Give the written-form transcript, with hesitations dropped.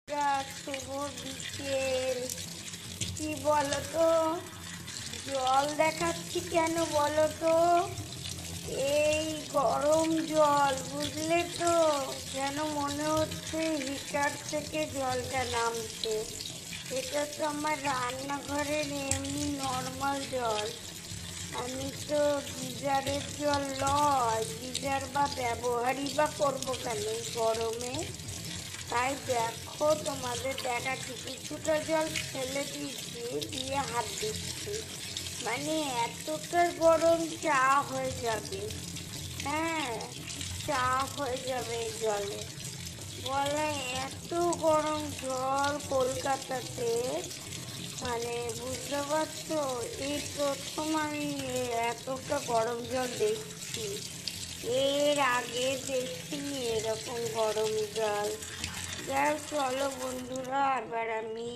শুভ বিকেল। কি বলো তো, জল দেখাচ্ছি কেন বলো তো? এই গরম জল, বুঝলে তো? যেন মনে হচ্ছে হিটার থেকে জলটা নামছে। এটা তো আমার রান্নাঘরের এমনি নর্মাল জল। আমি তো গিজারের জল নয়, গিজার বা ব্যবহারই বা করবো কেন এই গরমে? তাই দেখো, তোমাদের দেখাচ্ছি, কিছুটা জল ফেলে দিয়েছি, দিয়ে হাত দিচ্ছি। মানে এতটা গরম চা হয়ে যাবে। হ্যাঁ, চা হয়ে যাবে এই জলে। বলে এত গরম জল কলকাতাতে, মানে বুঝতে পারছো? এই প্রথম আমি এতটা গরম জল দেখছি। এর আগে দেখিনি এরকম গরম জল। যাই হোক, চলো বন্ধুরা, আবার আমি